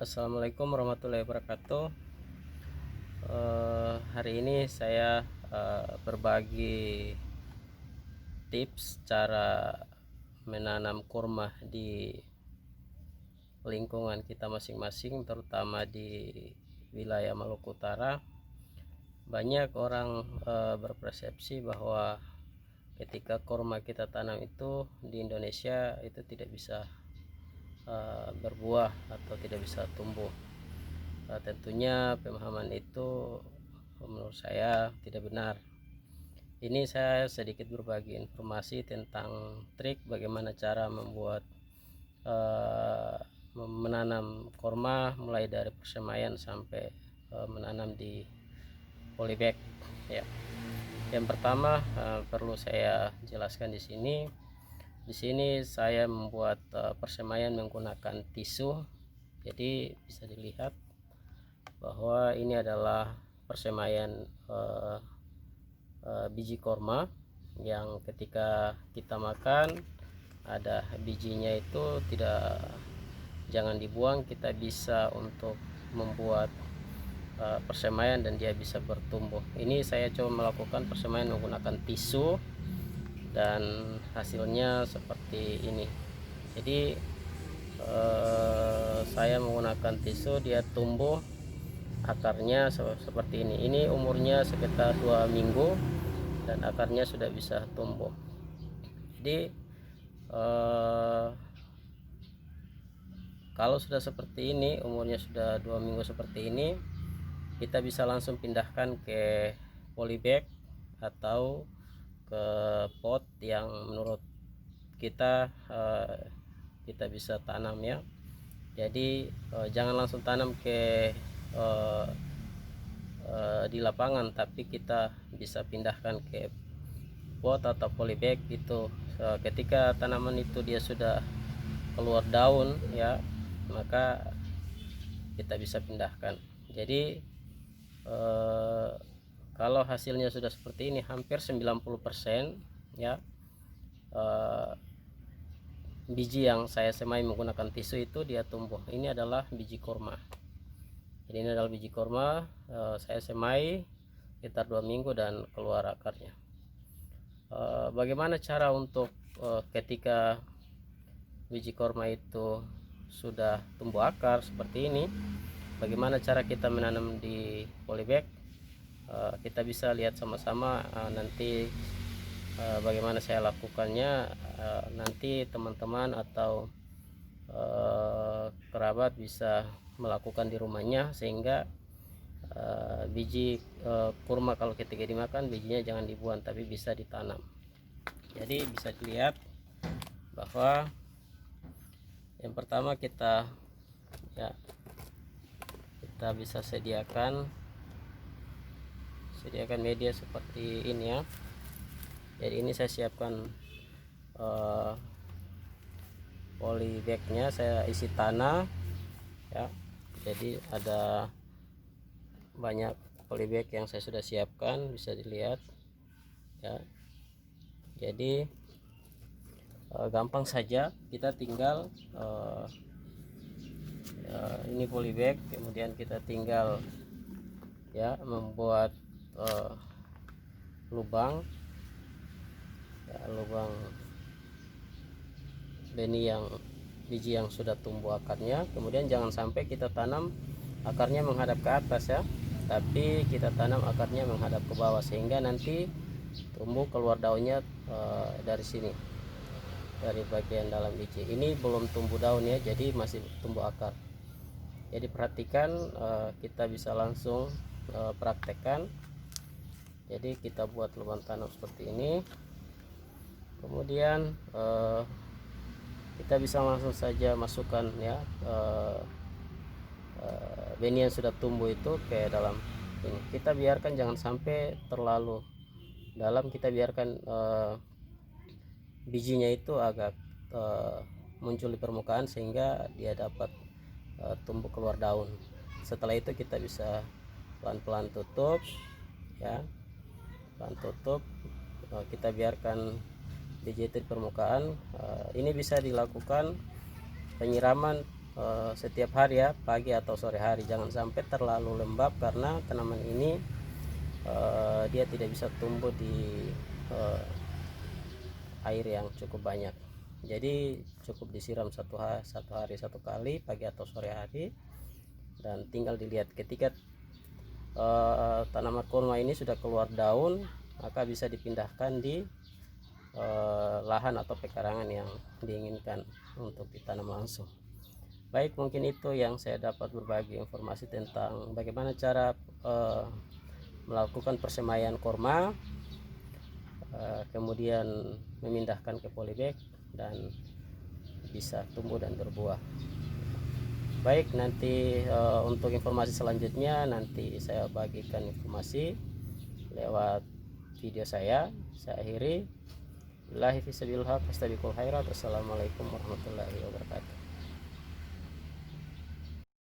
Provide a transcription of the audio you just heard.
Assalamualaikum warahmatullahi wabarakatuh. Hari ini saya berbagi tips cara menanam kurma di lingkungan kita masing-masing, terutama di wilayah Maluku Utara. Banyak orang berpersepsi bahwa ketika kurma kita tanam itu di Indonesia itu tidak bisa berbuah atau tidak bisa tumbuh. Tentunya pemahaman itu menurut saya tidak benar. Ini saya sedikit berbagi informasi tentang trik bagaimana cara membuat menanam korma, mulai dari persemaian sampai menanam di polybag ya. Yang pertama perlu saya jelaskan di sini. Di sini saya membuat persemaian menggunakan tisu. Jadi bisa dilihat bahwa ini adalah persemaian biji korma yang ketika kita makan ada bijinya itu jangan dibuang. Kita bisa untuk membuat persemaian dan dia bisa bertumbuh. Ini saya coba melakukan persemaian menggunakan tisu dan hasilnya seperti ini. Jadi saya menggunakan tisu, dia tumbuh akarnya seperti ini. Ini umurnya sekitar 2 minggu dan akarnya sudah bisa tumbuh. Jadi kalau sudah seperti ini, umurnya sudah 2 minggu seperti ini, kita bisa langsung pindahkan ke polybag atau ke pot yang menurut kita kita bisa tanam ya. Jadi jangan langsung tanam ke di lapangan, tapi kita bisa pindahkan ke pot atau polybag itu ketika tanaman itu dia sudah keluar daun ya, maka kita bisa pindahkan. Jadi kalau hasilnya sudah seperti ini, hampir 90% ya, biji yang saya semai menggunakan tisu itu dia tumbuh. Ini adalah biji kurma. Jadi ini adalah biji kurma, saya semai sekitar 2 minggu dan keluar akarnya. Bagaimana cara untuk ketika biji kurma itu sudah tumbuh akar seperti ini, bagaimana cara kita menanam di polybag? Kita bisa lihat sama-sama nanti bagaimana saya lakukannya. Nanti teman-teman atau kerabat bisa melakukan di rumahnya, sehingga biji kurma kalau ketika dimakan bijinya jangan dibuang tapi bisa ditanam. Jadi bisa dilihat bahwa yang pertama kita bisa sediakan media seperti ini ya. Jadi ini saya siapkan polybagnya, saya isi tanah ya. Jadi ada banyak polybag yang saya sudah siapkan, bisa dilihat ya. Jadi gampang saja, kita tinggal ini polybag, kemudian kita tinggal ya membuat lubang benih yang biji yang sudah tumbuh akarnya. Kemudian jangan sampai kita tanam akarnya menghadap ke atas ya, tapi kita tanam akarnya menghadap ke bawah, sehingga nanti tumbuh keluar daunnya dari sini, dari bagian dalam biji. Ini belum tumbuh daun ya, jadi masih tumbuh akar. Jadi perhatikan, kita bisa langsung praktekkan. Jadi kita buat lubang tanam seperti ini, kemudian kita bisa langsung saja masukkan ya benih yang sudah tumbuh itu ke dalam ini. Kita biarkan jangan sampai terlalu dalam, kita biarkan bijinya itu agak muncul di permukaan sehingga dia dapat tumbuh keluar daun. Setelah itu kita bisa pelan-pelan tutup ya, kita biarkan biji itu di permukaan. Ini bisa dilakukan penyiraman setiap hari ya, pagi atau sore hari. Jangan sampai terlalu lembab karena tanaman ini dia tidak bisa tumbuh di air yang cukup banyak. Jadi cukup disiram satu hari satu kali, pagi atau sore hari, dan tinggal dilihat ketika tanaman kurma ini sudah keluar daun, maka bisa dipindahkan di lahan atau pekarangan yang diinginkan untuk ditanam langsung. Baik, mungkin itu yang saya dapat berbagi informasi tentang bagaimana cara melakukan persemaian kurma, kemudian memindahkan ke polybag dan bisa tumbuh dan berbuah. Baik, nanti untuk informasi selanjutnya nanti saya bagikan informasi lewat video saya akhiri. Billahi fisabilillah, fastabiqul khairat. Wassalamualaikum warahmatullahi wabarakatuh.